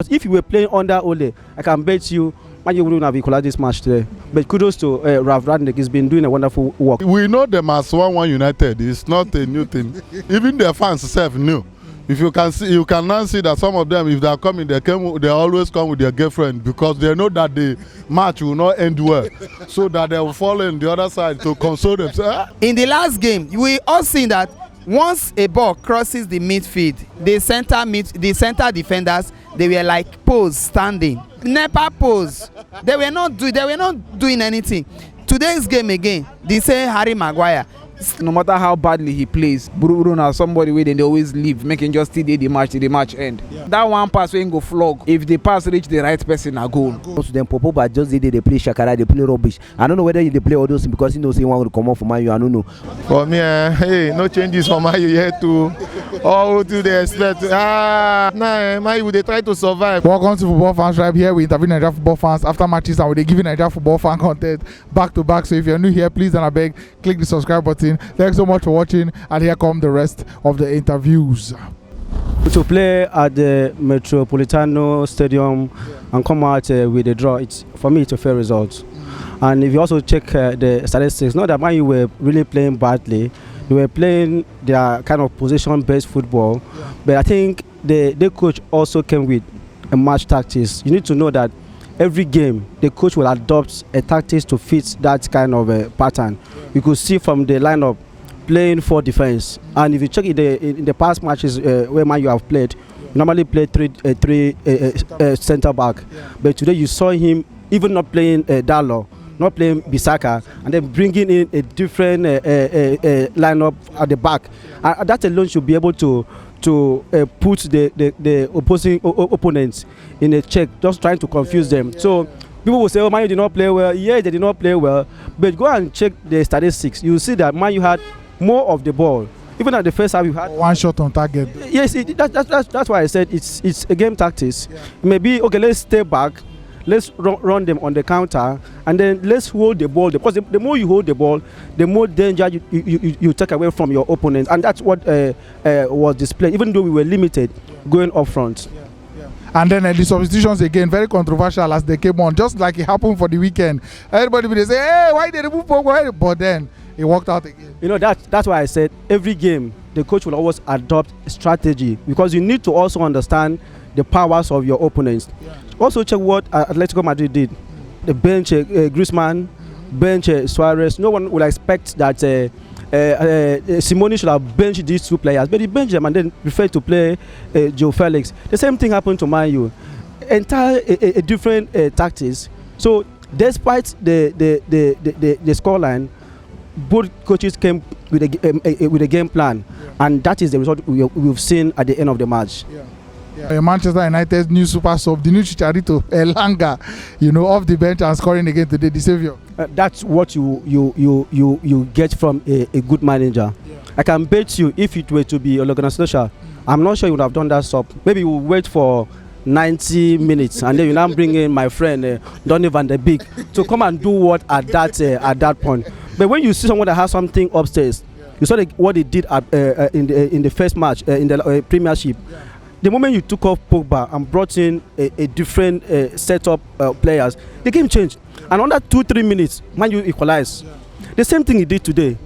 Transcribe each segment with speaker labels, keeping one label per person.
Speaker 1: If you were playing under Ole, I can bet you Man U wouldn't have equalized this match today. But kudos to Ralph Rangnick. He's been doing a wonderful work.
Speaker 2: We know them as 1-1 United. It's not a new thing. Even their fans self knew. If you can see, you can now see that some of them, if they are coming, they always come with their girlfriend because they know that the match will not end well, so that they will fall in the other side to console themselves.
Speaker 3: In the last game, we all seen that once a ball crosses the midfield, the center defenders, they were like pose standing, nepa pose. They were not doing anything. Today's game again, they say Harry Maguire.
Speaker 4: No matter how badly he plays, Bruno is somebody where they always leave, making just till the match end. Yeah. That one pass when go flog. If the pass reach the right person, a goal.
Speaker 5: Most of them Pogba just they play shakara, they play rubbish. I don't know whether they play all those because he knows someone will come off for Man U. I don't know.
Speaker 6: For me, hey, no changes for Man U yet too. All to the expect. Man U they try to survive.
Speaker 7: Welcome to Football Fans Tribe. Here we interview Nigerian football fans after matches and we give Nigerian football fan content back to back. So if you're new here, please and I beg, click the subscribe button. Thanks so much for watching, and here come the rest of the interviews.
Speaker 1: To play at the Metropolitano Stadium and come out with a draw, for me it's a fair result. And if you also check the statistics, not that Man U were really playing badly, they were playing their kind of position-based football, but I think the coach also came with a match tactics. You need to know that every game the coach will adopt a tactics to fit that kind of a pattern. You could see from the lineup playing for defense, and if you check in the past matches where Man U have played, you normally play three center back, but today you saw him even not playing Dalot, not playing Bissaka, and then bringing in a different lineup at the back. That alone should be able to put the opposing opponents in a check, just trying to confuse them. So people will say, oh, Man U did not play well. Yeah, they did not play well, but go and check the statistics. You will see that Man U had more of the ball. Even at the first half, you had
Speaker 7: one shot on target.
Speaker 1: Yes, that's why I said it's a game tactics. Maybe, okay, let's stay back, let's run them on the counter, and then let's hold the ball. Because the more you hold the ball, the more danger you take away from your opponent. And that's what was displayed, even though we were limited going up front.
Speaker 7: And then the substitutions again, very controversial as they came on, just like it happened for the weekend. Everybody will say, hey, why did they remove Pogba? But then it worked out again.
Speaker 1: You know, that's why I said every game the coach will always adopt strategy, because you need to also understand the powers of your opponents. Also check what Atletico Madrid did. The bench Griezmann, bench Suarez. No one will expect that Simone should have benched these two players, but he benched them and then preferred to play Joao Felix. The same thing happened to Man U. A different tactics. So despite the scoreline, both coaches came with a game plan, and that is the result we've seen at the end of the match.
Speaker 7: Manchester United's new super sub, the new Chicharito, Elanga, off the bench and scoring again today, the savior.
Speaker 1: That's what you get from a good manager. I can bet you, if it were to be Ole Gunnar Solskjaer, I'm not sure you would have done that sub. Maybe you will wait for 90 minutes and then you now bring in my friend Donny van der Beek to come and do what at that point. But when you see someone that has something upstairs, you saw what he did in the first match in the Premiership. The moment you took off Pogba and brought in a different setup players, the game changed. And under 2-3 minutes, Man U equalized. The same thing he did today.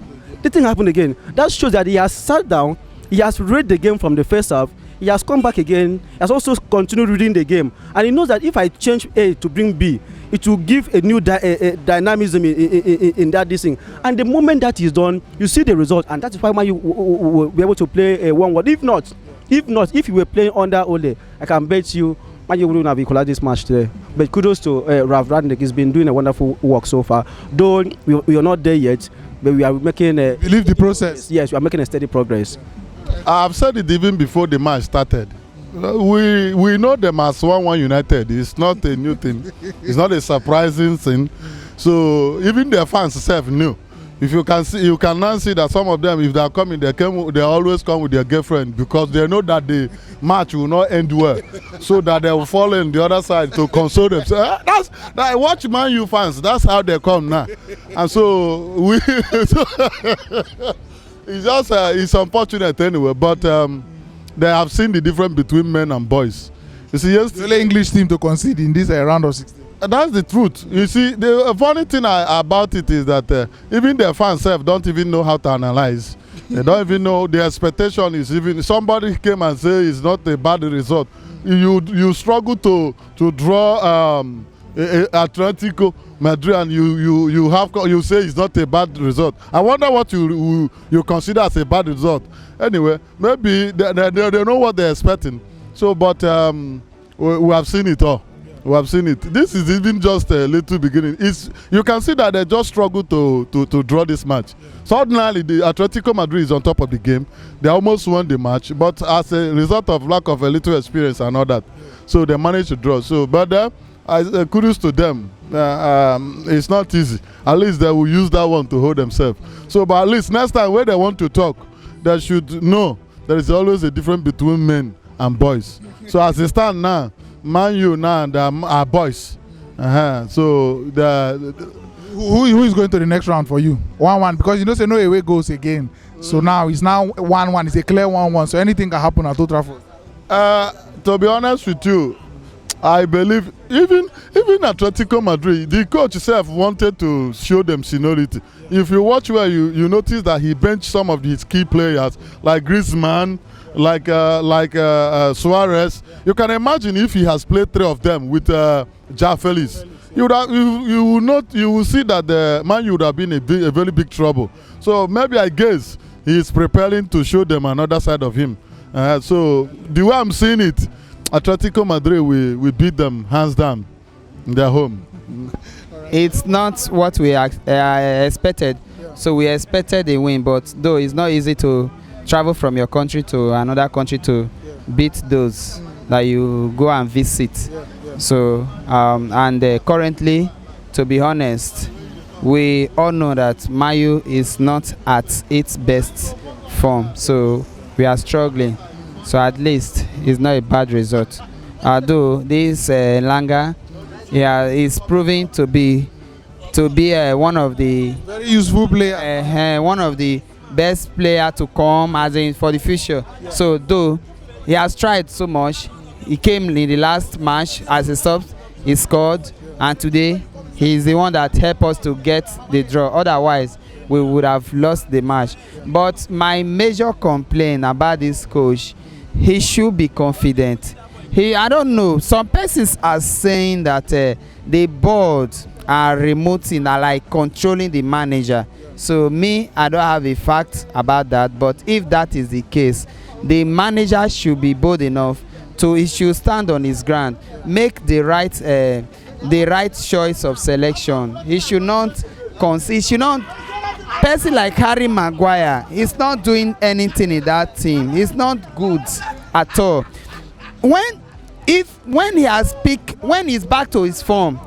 Speaker 1: The thing happened again. That shows that he has sat down, he has read the game from the first half, he has come back again, he has also continued reading the game. And he knows that if I change A to bring B, it will give a new dynamism in that thing. And the moment that is done, you see the result. And that is why Man U will be able to play 1-1. If you were playing under Ole, I can bet you Man U wouldn't have equalized this match today. But kudos to Ralph Rangnick. He's been doing a wonderful work so far. Though we are not there yet, but we are making
Speaker 7: believe the process.
Speaker 1: Yes, we are making a steady progress.
Speaker 2: I've said it even before the match started. We know them as 1-1 United. It's not a new thing. It's not a surprising thing. So even their fans self knew. If you can see, you can now see that some of them, if they are coming, they always come with their girlfriend because they know that the match will not end well, so that they will fall in the other side to console themselves. That's watch Man U fans. That's how they come now, and so it's just it's unfortunate anyway. But they have seen the difference between men and boys. You see, yes,
Speaker 7: The only English team to concede in this round of 16.
Speaker 2: that's the truth. You see, the funny thing about it is that even their fans self don't even know how to analyze. They don't even know the expectation is even somebody came and say it's not a bad result. You struggle to draw Atletico Madrid and you say it's not a bad result. I wonder what you consider as a bad result. Anyway, maybe they know what they're expecting. So, but we have seen it all. We have seen it. This is even just a little beginning. You can see that they just struggle to draw this match. Suddenly, the Atletico Madrid is on top of the game. They almost won the match, but as a result of lack of a little experience and all that, so they managed to draw. So, but kudos to them. It's not easy. At least they will use that one to hold themselves. So, but at least next time when they want to talk, they should know there is always a difference between men and boys. So as they stand now, Man U now and are boys. So
Speaker 7: who is going to the next round for you? 1-1, because you know say no away goes again. So now it's now 1-1. It's a clear 1-1. So anything can happen at Old Trafford.
Speaker 2: To be honest with you, I believe even Atletico Madrid, the coach himself wanted to show them seniority. If you watch well, you notice that he benched some of his key players like Griezmann, like Suarez. You can imagine if he has played 3 of them with Joao Felix. You will see that the Man would have been a very big trouble. So maybe I guess he is preparing to show them another side of him. So the way I'm seeing it, Atletico Madrid will beat them hands down in their home.
Speaker 3: It's not what we expected. So we expected a win, but though it's not easy to travel from your country to another country to beat those that you go and visit. So currently, to be honest, we all know that Mayu is not at its best form, so we are struggling. So at least it's not a bad result. Although this Elanga, is proving to be one of the
Speaker 7: very useful player,
Speaker 3: one of the best player to come as in for the future. So though he has tried so much, he came in the last match as a sub, he scored, and today he is the one that helped us to get the draw. Otherwise we would have lost the match. But my major complaint about this coach, he should be confident. I don't know, some persons are saying that the board are remoting, are like controlling the manager. So me, I don't have a fact about that, but if that is the case, the manager should be bold enough to he should stand on his ground, make the right choice of selection. He should not person like Harry Maguire is not doing anything in that team. He's not good at all. When he's back to his form,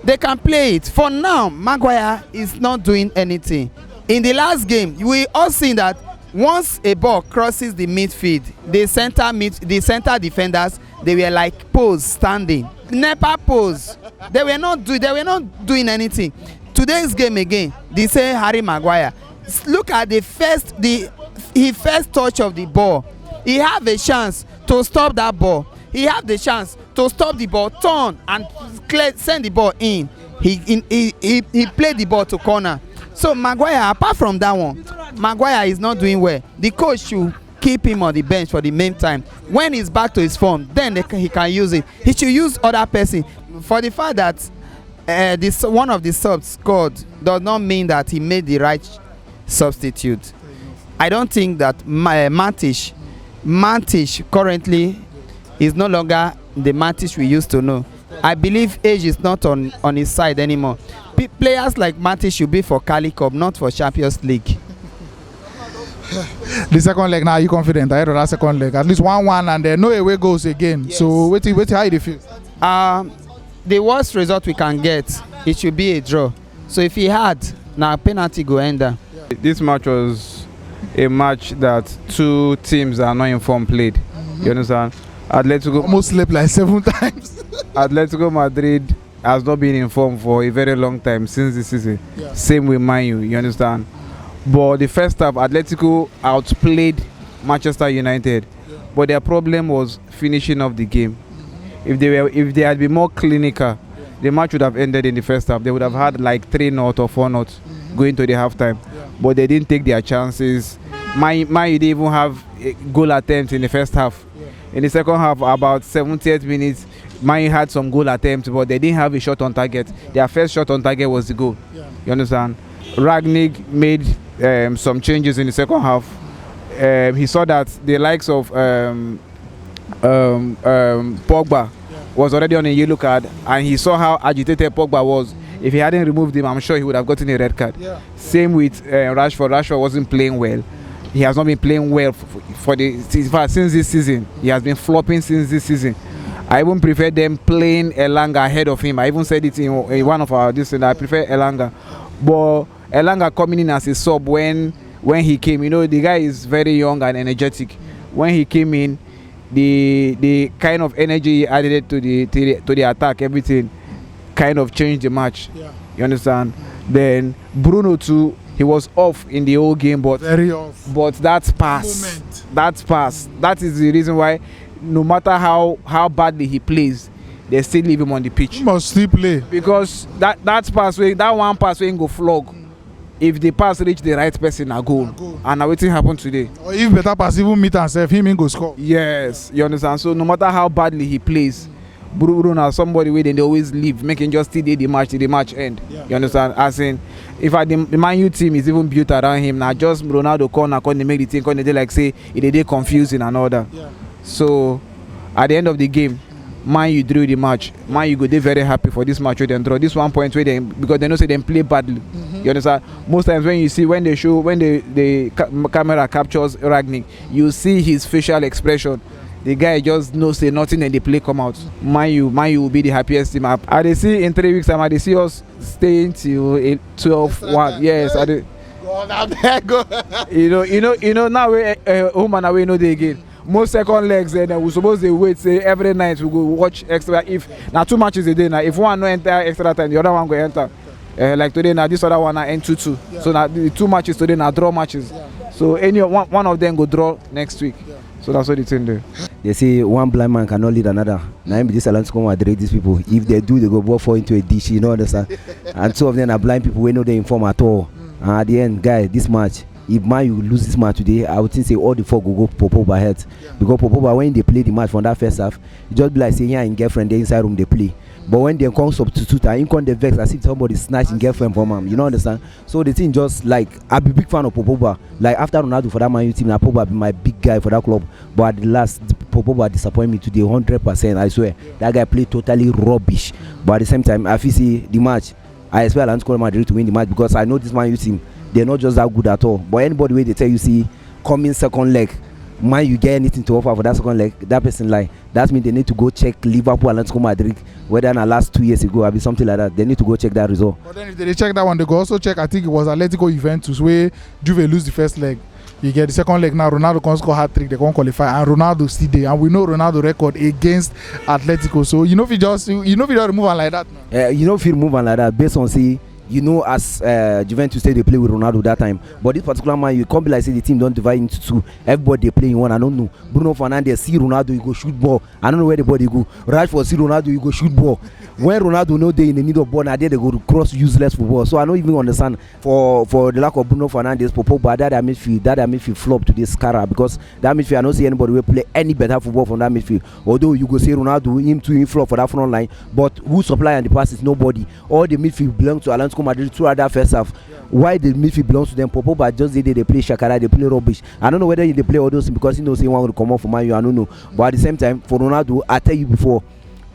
Speaker 3: they can play it. For now, Maguire is not doing anything. In the last game, we all seen that once a ball crosses the midfield, the center defenders, they were like pose standing. Nepa pose. They were not doing anything. Today's game again, they say Harry Maguire. Look at the first touch of the ball. He have a chance to stop that ball. He have the chance to stop the ball, turn and send the ball in. He played the ball to corner. So Maguire, apart from that one, Maguire is not doing well. The coach should keep him on the bench for the meantime. When he's back to his form, then he can use it. He should use other person. For the fact that one of the subs scored does not mean that he made the right substitute. I don't think that Matic currently is no longer the Matic we used to know. I believe age is not on his side anymore. Players like Matic should be for Cali Cup, not for Champions League.
Speaker 7: The second leg now, are you confident ahead of that second leg? At least 1-1 and there no away goes again. Yes. So wait how you feel?
Speaker 3: The worst result we can get, it should be a draw. So if he had, now penalty go ender.
Speaker 4: This match was a match that 2 teams that are not in form played. You understand? Atletico
Speaker 7: almost slept like 7 times.
Speaker 4: Atletico Madrid has not been in form for a very long time since this season.
Speaker 7: Yeah.
Speaker 4: Same with Man U, you understand? But the first half, Atletico outplayed Manchester United. Yeah. But their problem was finishing off the game. if they had been more clinical, the match would have ended in the first half. They would have had like 3-0 or 4-0 going to the halftime. But they didn't take their chances. Man U didn't even have a goal attempt in the first half. In the second half, about 70th minutes, Man U had some goal attempts, but they didn't have a shot on target. Their first shot on target was the goal. You understand? Rangnick made some changes in the second half. He saw that the likes of Pogba was already on a yellow card, and he saw how agitated Pogba was. If he hadn't removed him, I'm sure he would have gotten a red card. Same with Rashford. Rashford wasn't playing well. He has not been playing well since this season. He has been flopping since this season. I even prefer them playing Elanga ahead of him. I even said it in one of our this, and I prefer Elanga. But Elanga coming in as a sub when he came, the guy is very young and energetic. When he came in, the kind of energy he added to the attack, everything kind of changed the match. You understand? Then Bruno too, he was off in the whole game, but
Speaker 7: very off.
Speaker 4: But that's pass. That's pass. That is the reason why, no matter how badly he plays, they still leave him on the pitch.
Speaker 7: He must still play
Speaker 4: because that one pass ain't go flog. If the pass reach the right person, a goal. And now wetin happen today?
Speaker 7: Or if better pass even meet and save him, go score.
Speaker 4: Yes, you understand. So no matter how badly he plays, Bruno na somebody wey they always leave, making just till the match end. You understand? As in, if the Man U team is even built around him, now just Ronaldo come they make the team come they like say they confusing and all that. So at the end of the game, Man U drew the match. Man U go they very happy for this match wey dem draw. This 1 point where they, because they know say them play badly. You understand? Most times when the camera captures Rangnick, you see his facial expression. The guy just knows say nothing and the play come out. Man U will be the happiest team. I they see in 3 weeks time, I they see us staying till 12-1. Yes, I do. You know now we home and away no day again. Most second legs then we supposed to wait say every night we go watch extra. If now 2 matches a day now, if one no enter extra time, the other one go enter. Like today now this other one now end 2-2. So now the 2 matches today now draw matches. So any one of them go draw next week. So that's what it's in there.
Speaker 5: They say one blind man cannot lead another. Now this Atletico Madrid, these people, if they do, they go fall into a dish, understand? And 2 of them are blind people, we know they inform at all. And at the end, guy, this match, if Man U lose this match today, I would think say all the 4 go Pogba head. Because Pogba, when they play the match from that first half, it just be like saying, yeah, in girlfriend, they inside room, they play. But when they come substitute, and come the vex as if somebody snatching girlfriend from him, you know understand? So the thing just like, I be big fan of Pogba. Like after Ronaldo for that Man U team, now Pogba be my big guy for that club. But at the last, Pogba disappointed me today 100%. I swear, that guy played totally rubbish. But at the same time, if you see the match, I expect Atletico Madrid to win the match because I know this Man U team, they're not just that good at all. But anybody where they tell you see coming second leg, Man you get anything to offer for that second leg, that person like that means they need to go check Liverpool and Atletico Madrid whether in the last 2 years ago or be something like that. They need to go check that result.
Speaker 7: But then if they check that one, they go also check. I think it was Atletico Juventus where Juve lose the first leg. You get the second leg now. Ronaldo can score hat-trick. They can't qualify, and Ronaldo still there. And we know Ronaldo record against Atletico. So if you just remove one like that.
Speaker 5: If you remove one like that based on see. As Juventus say they play with Ronaldo that time, but this particular man, you can't be like say the team don't divide into 2. Everybody they play in one. I don't know. Bruno Fernandes see Ronaldo, you go shoot ball. I don't know where the body go. Rashford see Ronaldo, you go shoot ball. When Ronaldo know they in the middle of ball, now they go to cross useless football. So I don't even understand for the lack of Bruno Fernandes, Pogba, that midfield flop to this Scara because that midfield I don't see anybody will play any better football from that midfield. Although you go say Ronaldo, him flop for that front line, but who supply and the pass is nobody. All the midfield belong to Atletico Madrid throughout that first half. Why the midfield belongs to them? Pogba just they play shakara, they play rubbish. I don't know whether they play all those because say one will come off for Man U. I don't know. But at the same time, for Ronaldo, I tell you before,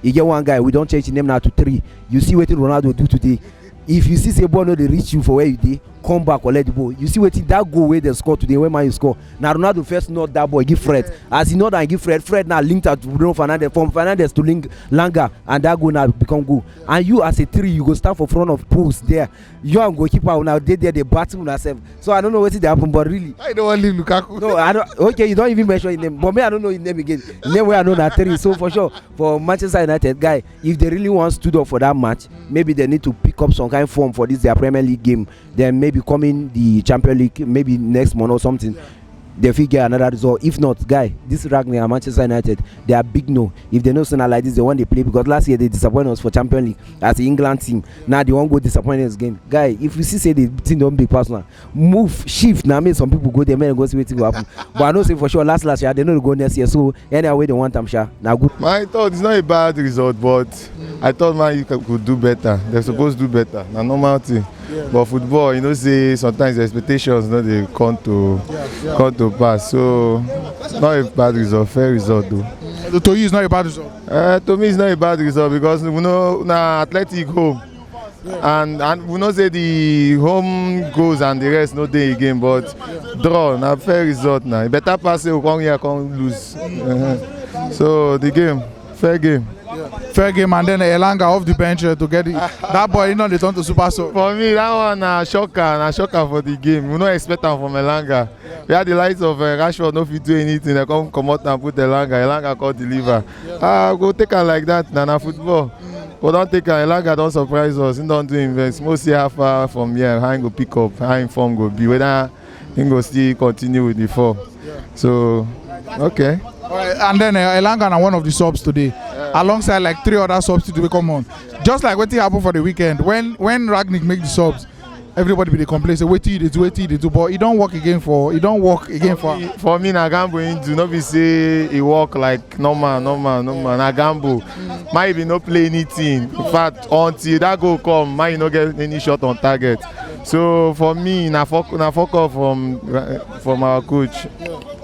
Speaker 5: you get one guy, we don't change the name now to 3. You see what Ronaldo do today. If you see say ball no they reach you for where you did, come back or let the ball. You see what that goal where they score today when Man U score. Now Ronaldo first not that boy give Fred. As he not and give Fred now linked out to Bruno Fernandes, from Fernandes to link Elanga, and that goal now become goal. And you as a 3, you go stand for front of post there. You and goalkeeper now they battle yourself. So I don't know what it happen, but really.
Speaker 7: I don't want to leave Lukaku.
Speaker 5: No, I don't. Okay, you don't even mention his name, but me I don't know his name again. Name where I know that 3. So for sure, for Manchester United guy, if they really want stood up for that match, maybe they need to pick up some kind of form for this their Premier League game. Then maybe coming the Champions League maybe next month or something. they fit get another result. If not, guy, this Ragnar and Manchester United, they are big no. If they know something like this, they want to play, because last year they disappointed us for Champions League as the England team. Now they won't go disappoint us again. Guy, if you see say the team don't be personal, move, shift. Now I mean some people go there, man, go see what will happen. But I know say for sure last year they know to go next year. So anyway they want them sure. Now good.
Speaker 6: I thought it's not a bad result, but I thought man you could do better. They're supposed to do better. Now normal thing. Yeah. But football, you know, say sometimes the expectations they come to pass. So not a bad result, fair result though.
Speaker 7: To you, it's not a bad result.
Speaker 6: To me, it's not a bad result because we know now Atleti home, and we know say the home goals and the rest no day again, but draw now fair result now. Better pass it, come here, come lose. So the game, fair game.
Speaker 7: Fair game, and then Elanga off the bench to get it. That boy, you know, they turn to super sub.
Speaker 6: For me, that one a shocker for the game. We don't expect them from Elanga. We had the likes of Rashford, no fit do anything. They come out and put Elanga can't deliver. Go take her like that, Nana football. But don't take her. Elanga don't surprise us. He don't do invest. Most see how far from here, how he go pick up, how he form go be. Whether he go still continue with the form. So, okay.
Speaker 7: Alright, and then Elanga na one of the subs today, alongside like 3 other subs to come on. Just like what happened for the weekend, when Ragnick make the subs, everybody be dey complain say wait till they do, but it don't work again for.
Speaker 6: For me, na gamble him do not be say he work like normal. Na gamble. Might be no play anything. In fact, until that goal come, might no get any shot on target. So for me, na focus from our coach.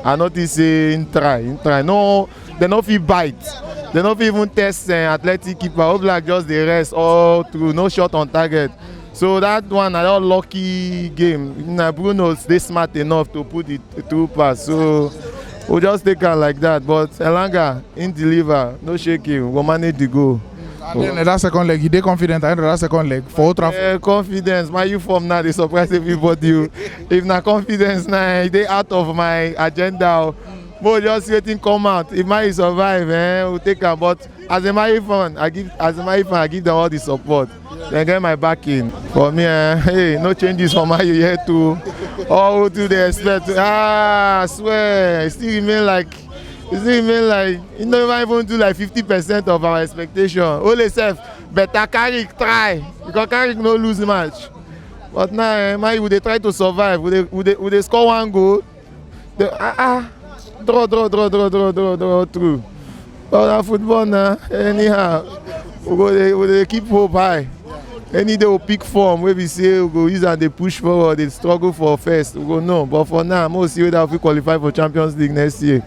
Speaker 6: I notice say in try. No, they no fit bite. They no fit even test Atleti keeper. Oblak just the rest all through, no shot on target. So that one, a lucky game. Now Bruno they smart enough to put it through pass. So we'll just take her like that. But Elanga in deliver, no shaking. We'll manage the goal.
Speaker 7: And then that second leg, he dey confident. I that second leg for Old Trafford.
Speaker 6: Confidence. My uniform now they surprise everybody. If na confidence now, they out of my agenda. But just waiting come out. If my survive, we'll take her. But as a my fan, I give them all the support. They get my backing. For me, hey, no changes for my yet too. All to the expect. I swear, it still remain like you don't even do like 50% of our expectation. Only self better Carrick try because Carrick no lose match. But now, would they try to survive? Would they score one goal? Draw through. But football now, anyhow, we they keep hope high. Any day we pick form where we say we go use and they push forward, they struggle for first. We go no, but for now, most see whether we qualify for Champions League next year.